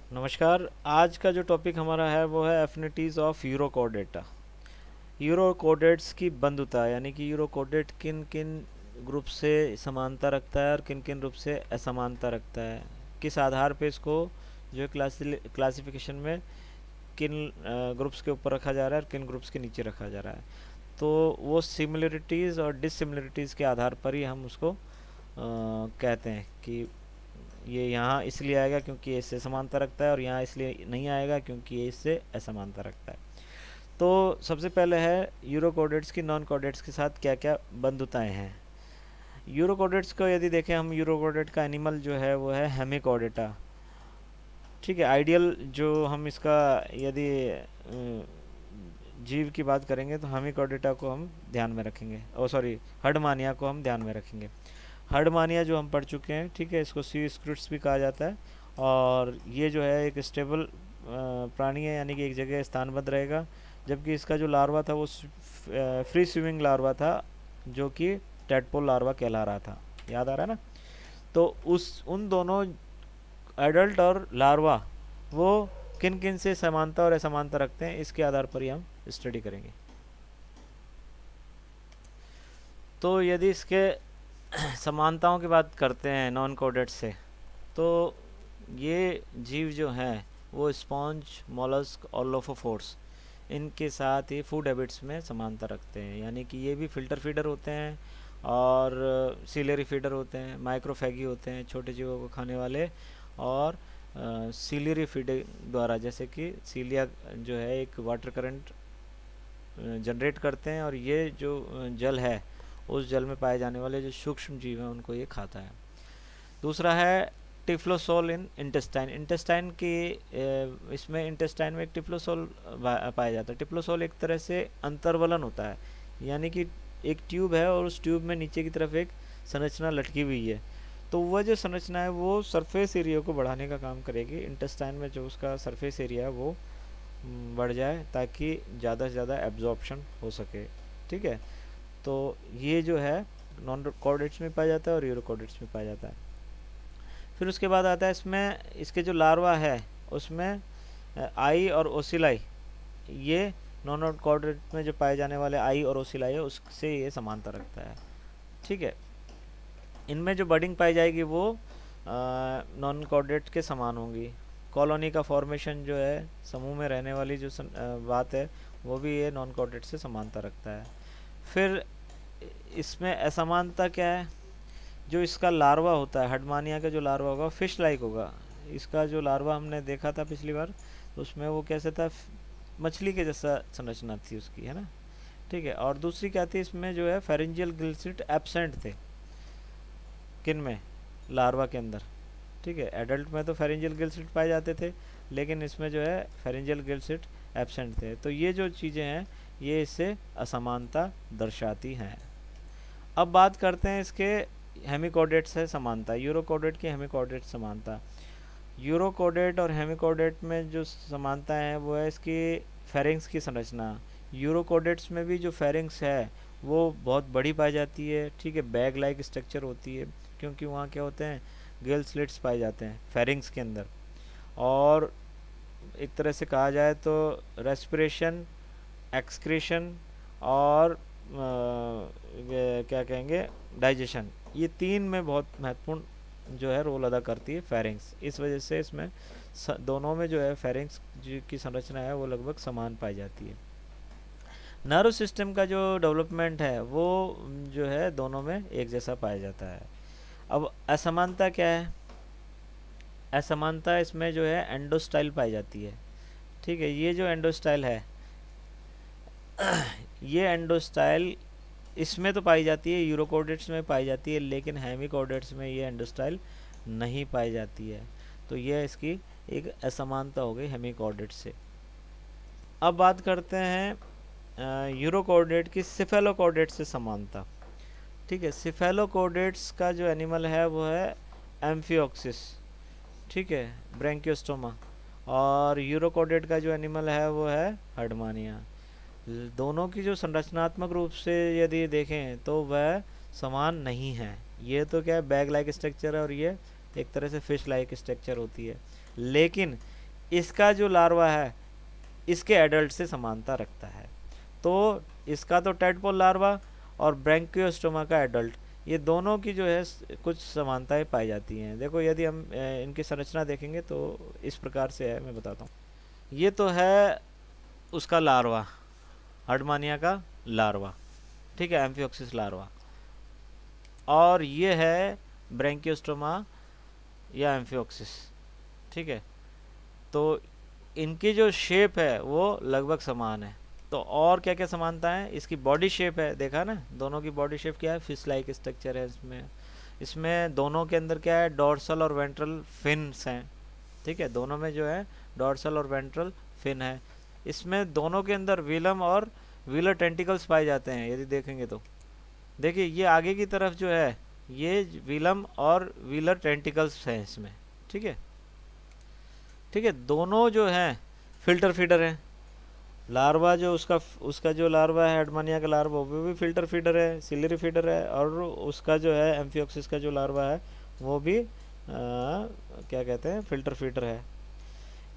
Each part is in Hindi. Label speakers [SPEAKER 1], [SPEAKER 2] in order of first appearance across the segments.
[SPEAKER 1] नमस्कार। आज का जो टॉपिक हमारा है वो है एफिनिटीज़ ऑफ यूरोकोडेटा। यूरोकोडेट्स की बंधुता यानी कि यूरोकोडेट किन किन ग्रुप से समानता रखता है और किन किन ग्रुप से असमानता रखता है, किस आधार पे इसको जो क्लासिफिकेशन में किन ग्रुप्स के ऊपर रखा जा रहा है और किन ग्रुप्स के नीचे रखा जा रहा है। तो वो सिमिलरिटीज़ और डिससिमिलरिटीज़ के आधार पर ही हम उसको कहते हैं कि ये यहाँ इसलिए आएगा क्योंकि ये इससे समानता रखता है और यहाँ इसलिए नहीं आएगा क्योंकि ये इससे असमानता रखता है। तो सबसे पहले है यूरो कोडेट्स की नॉन कोडेट्स के साथ क्या क्या बंधुताएं हैं। यूरो कोडेट्स को यदि देखें हम, यूरो कोडेट का एनिमल जो है वो है हेमिकोडेटा। ठीक है, आइडियल जो हम इसका यदि जीव की बात करेंगे तो हेमिकोडेटा को हम ध्यान में रखेंगे, ओ सॉरी हर्डमानिया को हम ध्यान में रखेंगे। हर्डमानिया जो हम पढ़ चुके हैं, ठीक है, इसको सी स्क्रिट्स भी कहा जाता है। और ये जो है एक स्टेबल प्राणी है, यानी कि एक जगह स्थानबद्ध रहेगा। जबकि इसका जो लार्वा था वो फ्री स्विमिंग लार्वा था, जो कि टेडपोल लार्वा कहला रहा था। याद आ रहा है ना? तो उस उन दोनों एडल्ट और लार्वा वो किन किन से समानता और असमानता रखते हैं, इसके आधार पर ही हम स्टडी करेंगे। तो यदि इसके समानताओं की बात करते हैं नॉन कोडेट से, तो ये जीव जो हैं वो स्पॉन्ज, मोलस्क और लोफोफोर्स, इनके साथ ही फूड हैबिट्स में समानता रखते हैं। यानी कि ये भी फिल्टर फीडर होते हैं और सीलरी फीडर होते हैं, माइक्रोफैगी होते हैं, छोटे जीवों को खाने वाले। और सीलरी फीडिंग द्वारा, जैसे कि सीलिया जो है एक वाटर करंट जनरेट करते हैं, और ये जो जल है उस जल में पाए जाने वाले जो सूक्ष्म जीव हैं उनको ये खाता है। दूसरा है टिफ्लोसोल इन इंटेस्टाइन। इंटेस्टाइन की इसमें इंटेस्टाइन में एक टिफ्लोसोल पाया जाता है। टिफ्लोसोल एक तरह से अंतर्वलन होता है, यानी कि एक ट्यूब है और उस ट्यूब में नीचे की तरफ एक संरचना लटकी हुई है। तो वह जो संरचना है वो सरफेस एरिया को बढ़ाने का काम करेगी। इंटेस्टाइन में जो उसका सरफेस एरिया है वो बढ़ जाए ताकि ज़्यादा से ज़्यादा एब्जॉर्प्शन हो सके। ठीक है, तो ये जो है नॉन कोऑर्डिनेट्स में पाया जाता है और यूरो कोऑर्डिनेट्स में पाया जाता है। फिर उसके बाद आता है इसमें इसके जो लार्वा है उसमें आई और ओसिलाई, ये नॉन कोऑर्डिनेट में जो पाए जाने वाले आई और ओसिलाई है उससे ये समानता रखता है। ठीक है, इनमें जो बडिंग पाई जाएगी वो नॉन कोऑर्डिनेट के समान होंगी। कॉलोनी का फॉर्मेशन जो है, समूह में रहने वाली जो बात है, वो भी ये नॉन कोऑर्डिनेट से समानता रखता है। फिर इसमें असमानता क्या है? जो इसका लार्वा होता है, हडमानिया का जो लार्वा होगा फिश लाइक होगा। इसका जो लार्वा हमने देखा था पिछली बार, तो उसमें वो कैसे था, मछली के जैसा संरचना थी उसकी, है ना? ठीक है, और दूसरी क्या थी, इसमें जो है फेरेंजियल गिलसिट एब्सेंट थे। किन में? लार्वा के अंदर। ठीक है, एडल्ट में तो फेरेंजियल गिलसिट पाए जाते थे, लेकिन इसमें जो है फेरेंजियल गिलसिट एब्सेंट थे। तो ये जो चीज़ें हैं ये इससे असमानता दर्शाती हैं। अब बात करते हैं इसके हेमिकोडेट से समानता, यूरोकोडेट की हेमिकोडेट समानता। यूरोकोडेट और हेमिकोडेट में जो समानता है वो है इसकी फेरिंग्स की संरचना। यूरोकोडेट्स में भी जो फेरिंग्स है वो बहुत बड़ी पाई जाती है। ठीक है, बैग लाइक स्ट्रक्चर होती है, क्योंकि वहाँ क्या होते हैं, गिल स्लिट्स पाए जाते हैं फेरिंग्स के अंदर। और एक तरह से कहा जाए तो रेस्पिरेशन, एक्सक्रीशन और क्या कहेंगे, डाइजेशन, ये तीन में बहुत महत्वपूर्ण जो है रोल अदा करती है फेरिंग्स। इस वजह से इसमें दोनों में जो है फेरिंग्स की संरचना है वो लगभग समान पाई जाती है। नर्व सिस्टम का जो डेवलपमेंट है वो जो है दोनों में एक जैसा पाया जाता है। अब असमानता क्या है? असमानता इसमें जो है एंडोस्टाइल पाई जाती है। ठीक है, ये जो एंडोस्टाइल है ये एंडोस्टाइल इसमें तो पाई जाती है, यूरोकोडेट्स में पाई जाती है, लेकिन हेमिकोडेट्स में ये एंडोस्टाइल नहीं पाई जाती है। तो यह इसकी एक असमानता हो गई हेमिकोडेट्स से। अब बात करते हैं यूरोकोडेट की सिफेलोकोडेट से समानता। ठीक है, सिफेलोकोडेट्स का जो एनिमल है वो है एम्फियोक्सिस। ठीक है, ब्रैंकियोस्टोमा। और यूरोकोडेट का जो एनिमल है वो है हर्डमानिया। दोनों की जो संरचनात्मक रूप से यदि देखें तो वह समान नहीं है। ये तो क्या है, बैग लाइक स्ट्रक्चर है, और ये एक तरह से फिश लाइक स्ट्रक्चर होती है, लेकिन इसका जो लार्वा है इसके एडल्ट से समानता रखता है। तो इसका तो टैडपोल लार्वा और ब्रैंकियोस्टोमा का एडल्ट, ये दोनों की जो है कुछ समानताएं पाई जाती हैं। देखो यदि हम इनकी संरचना देखेंगे तो इस प्रकार से है, मैं बताता हूँ। ये तो है उसका लार्वा, हर्डमानिया का लार्वा, ठीक है, एम्फियोक्सिस लार्वा। और ये है ब्रैंकियोस्टोमा या एम्फियोक्सिस, ठीक है। तो इनकी जो शेप है वो लगभग समान है। तो और क्या क्या समानता है, इसकी बॉडी शेप है, देखा ना, दोनों की बॉडी शेप क्या है, फिश लाइक स्ट्रक्चर है इसमें। इसमें दोनों के अंदर क्या है, डॉर्सल और वेंट्रल फिन्स हैं, ठीक है, दोनों में जो है डॉर्सल और वेंट्रल फिन है। इसमें दोनों के अंदर विलम और व्हीलर टेंटिकल्स पाए जाते हैं। यदि देखेंगे तो देखिए ये आगे की तरफ जो है ये विलम और व्हीलर टेंटिकल्स हैं इसमें, ठीक है, ठीक है। दोनों जो हैं फिल्टर फीडर हैं। लार्वा जो उसका जो लार्वा है हर्डमानिया का लार्वा, वो भी फिल्टर फीडर है, सिलरी फीडर है। और उसका जो है एम्फियोक्सिस का जो लार्वा है वो भी क्या कहते हैं, फिल्टर फीडर है।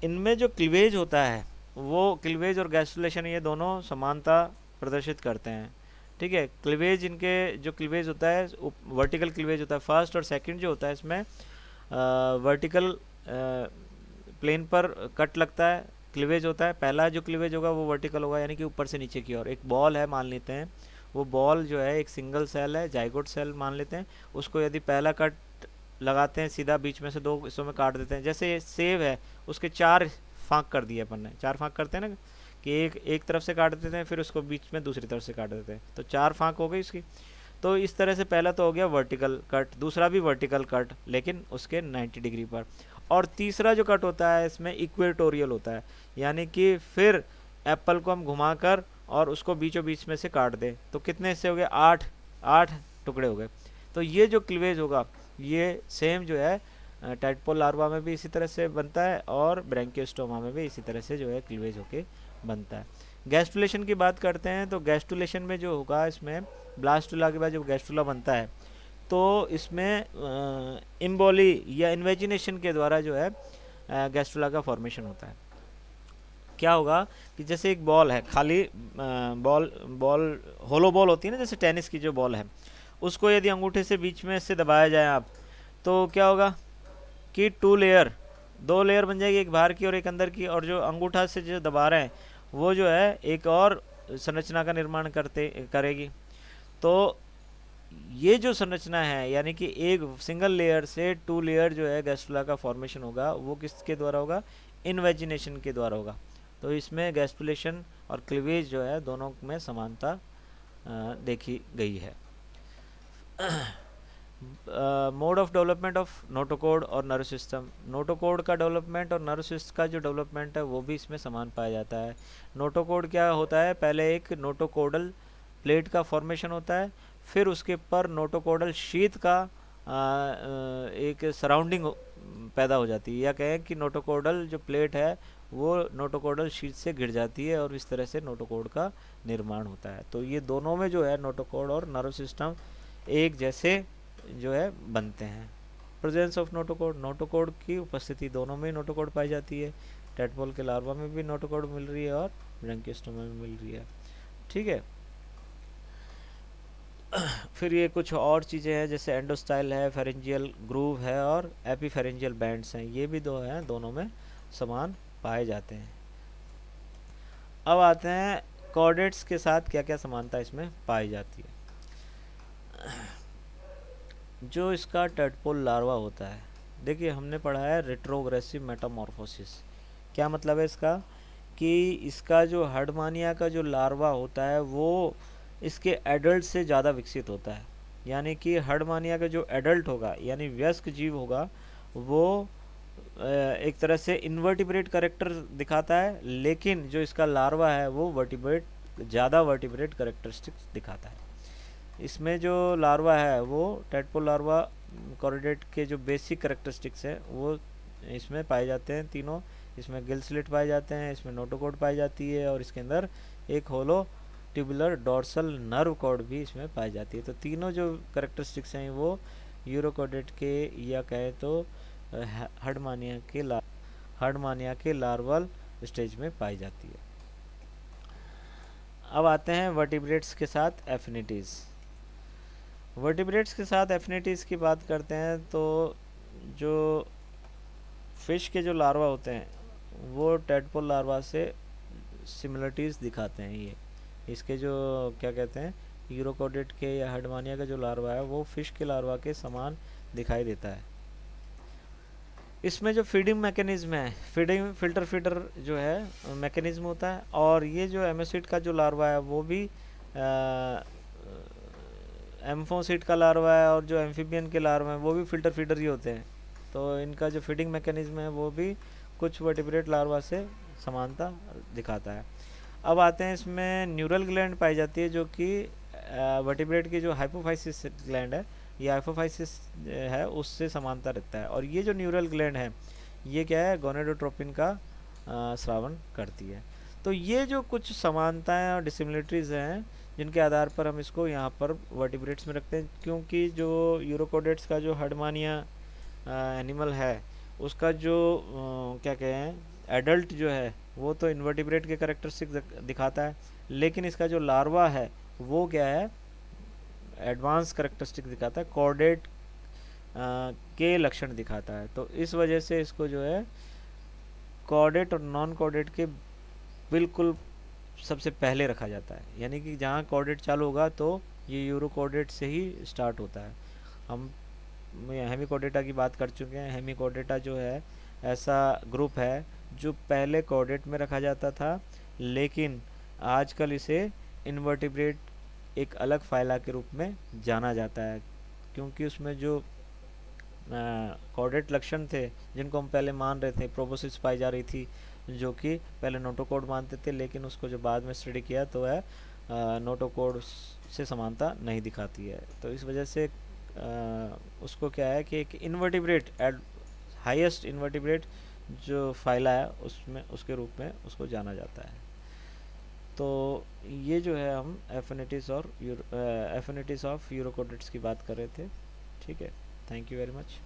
[SPEAKER 1] इनमें जो क्लीवेज होता है वो क्लीवेज और गैस्ट्रुलेशन ये दोनों समानता प्रदर्शित करते हैं, ठीक है। क्लीवेज, इनके जो क्लीवेज होता है वर्टिकल क्लीवेज होता है, फर्स्ट और सेकंड जो होता है इसमें वर्टिकल प्लेन पर कट लगता है, क्लीवेज होता है। पहला जो क्लीवेज होगा वो वर्टिकल होगा, यानी कि ऊपर से नीचे की ओर। एक बॉल है मान लेते हैं, वो बॉल जो है एक सिंगल सेल है, जाइगोट सेल मान लेते हैं उसको। यदि पहला कट लगाते हैं सीधा, बीच में से दो हिस्सों में काट देते हैं, जैसे ये सेब है उसके 4 फाँक कर दिए अपन ने, 4 फाँक करते हैं ना, कि एक तरफ से काट देते हैं फिर उसको बीच में दूसरी तरफ से काट देते हैं, तो 4 फाँक हो गई इसकी। तो इस तरह से पहला तो हो गया वर्टिकल कट, दूसरा भी वर्टिकल कट लेकिन उसके 90 डिग्री पर। और तीसरा जो कट होता है इसमें इक्वेटोरियल होता है, यानी कि फिर एप्पल को हम घुमाकर और उसको बीचों बीच में से काट दें, तो कितने हिस्से हो गए, 8 टुकड़े हो गए। तो ये जो क्लीवेज होगा ये सेम जो है टैडपोल लार्वा में भी इसी तरह से बनता है और ब्रैंकियोस्टोमा में भी इसी तरह से जो है क्लीवेज होके बनता है। गैस्ट्रुलेशन की बात करते हैं तो गैस्ट्रुलेशन में जो होगा इसमें ब्लास्टुला के बाद जब गैस्ट्रुला बनता है तो इसमें इम्बोली या इन्वेजिनेशन के द्वारा जो है गैस्ट्रुला का फॉर्मेशन होता है। क्या होगा कि जैसे एक बॉल है, खाली बॉल होलो बॉल होती है ना, जैसे टेनिस की जो बॉल है, उसको यदि अंगूठे से बीच में से दबाया जाए आप, तो क्या होगा कि 2 लेयर बन जाएगी, एक बाहर की और एक अंदर की। और जो अंगूठा से जो दबा रहे हैं वो जो है एक और संरचना का निर्माण करेगी। तो ये जो संरचना है, यानी कि एक सिंगल लेयर से 2 लेयर जो है गैस्ट्रुला का फॉर्मेशन होगा, वो किसके द्वारा होगा, इन्वेजिनेशन के द्वारा होगा। तो इसमें गैस्ट्रुलेशन और क्लीवेज जो है दोनों में समानता देखी गई है। Mode of development of notochord और नर्व सिस्टम, नोटोकोड का डेवलपमेंट और नर्व सिस्टम का जो डेवलपमेंट है वो भी इसमें समान पाया जाता है। नोटोकोड क्या होता है, पहले एक नोटोकोडल प्लेट का फॉर्मेशन होता है, फिर उसके पर नोटोकोडल शीथ का एक सराउंडिंग पैदा हो जाती है, या कहें कि नोटोकोडल जो प्लेट है वो नोटोकोडल शीथ से घिर जाती है और इस तरह से नोटोकोड का निर्माण होता है। तो ये दोनों में जो है नोटोकोड और नर्व सिस्टम एक जैसे जो है बनते हैं। प्रेजेंस ऑफ नोटोकोड, नोटोकोड की उपस्थिति, दोनों में नोटोकोड पाई जाती है। टैडपोल के लार्वा में भी नोटोकोड मिल रही है और ब्रैंकियोस्टोमा में मिल रही है, ठीक है। फिर ये कुछ और चीज़ें हैं जैसे एंडोस्टाइल है, फेरेंजियल ग्रूव है और एपीफेरेंजियल बैंड्स हैं, ये भी दो हैं, दोनों में समान पाए जाते हैं। अब आते हैं कॉर्डेट्स के साथ क्या क्या समानता इसमें पाई जाती है। जो इसका टैडपोल लार्वा होता है, देखिए हमने पढ़ा है रेट्रोग्रेसिव मेटामॉर्फोसिस। क्या मतलब है इसका, कि इसका जो हर्डमानिया का जो लार्वा होता है वो इसके एडल्ट से ज़्यादा विकसित होता है, यानी कि हर्डमानिया का जो एडल्ट होगा यानी वयस्क जीव होगा वो एक तरह से इनवर्टिब्रेट कैरेक्टर दिखाता है, लेकिन जो इसका लार्वा है वो ज़्यादा वर्टिब्रेट कैरेक्टरिस्टिक्स दिखाता है। इसमें जो लार्वा है वो टैडपोल लार्वा कॉर्डेट के जो बेसिक कैरेक्टरिस्टिक्स है वो इसमें पाए जाते हैं तीनों। इसमें गिल स्लिट पाए जाते हैं, इसमें नोटोकोड पाई जाती है और इसके अंदर एक होलो ट्यूबुलर डॉर्सल नर्व कॉर्ड भी इसमें पाई जाती है। तो तीनों जो कैरेक्टरिस्टिक्स हैं वो यूरोकोडेट के या कहे तो हर्डमानिया के लार्वल स्टेज में पाई जाती है। अब आते हैं वर्टिब्रेट्स के साथ एफिनिटीज़। वर्टिब्रेट्स के साथ एफिनिटीज़ की बात करते हैं तो जो फिश के जो लार्वा होते हैं वो टेडपोल लार्वा से सिमिलरिटीज़ दिखाते हैं। ये इसके जो क्या कहते हैं यूरोकोडेट के या हर्डमानिया का जो लार्वा है वो फिश के लार्वा के समान दिखाई देता है। इसमें जो फीडिंग मैकेनिज्म है, फिल्टर फीडर जो है मैकेनिज्म होता है, और ये जो एमोसिड का जो लार्वा है वो भी एम्फोसिड का लार्वा है, और जो एम्फीबियन के लार्वा हैं वो भी फिल्टर फीडर ही होते हैं। तो इनका जो फीडिंग मैकेनिज्म है वो भी कुछ वर्टिब्रेट लार्वा से समानता दिखाता है। अब आते हैं इसमें न्यूरल ग्लैंड पाई जाती है जो कि वर्टिब्रेट की जो हाइपोफाइसिस ग्लैंड है या हाइपोफाइसिस है उससे समानता रखता है। और ये जो न्यूरल ग्लैंड है ये क्या है गोनेडोट्रोपिन का स्रावन करती है। तो ये जो कुछ समानताएं और डिसिमिलरिटीज़ हैं जिनके आधार पर हम इसको यहाँ पर वर्टिब्रेट्स में रखते हैं, क्योंकि जो यूरोकोडेट्स का जो हर्डमानिया एनिमल है उसका जो क्या कहें एडल्ट जो है वो तो इन्वर्टिब्रेट के करेक्टरिस्टिक दिखाता है, लेकिन इसका जो लार्वा है वो क्या है एडवांस करेक्टरिस्टिक दिखाता है, कॉर्डेट के लक्षण दिखाता है। तो इस वजह से इसको जो है कॉर्डेट और नॉन कॉर्डेट के बिल्कुल सबसे पहले रखा जाता है, यानी कि जहाँ कॉर्डेट चालू होगा तो ये यूरोकॉर्डेट से ही स्टार्ट होता है। हम हेमिकॉर्डेटा की बात कर चुके हैं। हेमिकॉर्डेटा जो है ऐसा ग्रुप है जो पहले कॉर्डेट में रखा जाता था, लेकिन आजकल इसे इन्वर्टिब्रेट एक अलग फाइला के रूप में जाना जाता है, क्योंकि उसमें जो कॉर्डेट लक्षण थे जिनको हम पहले मान रहे थे, प्रोबोसिस पाई जा रही थी जो कि पहले नोटोकोड मानते थे, लेकिन उसको जो बाद में स्टडी किया तो है नोटोकोड से समानता नहीं दिखाती है। तो इस वजह से उसको क्या है कि एक इन्वर्टिब्रेट हाईएस्ट इन्वर्टिब्रेट जो फाइला है उसमें उसके रूप में उसको जाना जाता है। तो ये जो है हम एफिनिटीज़ ऑफ यूरोकोडेट्स की बात कर रहे थे। ठीक है, थैंक यू वेरी मच।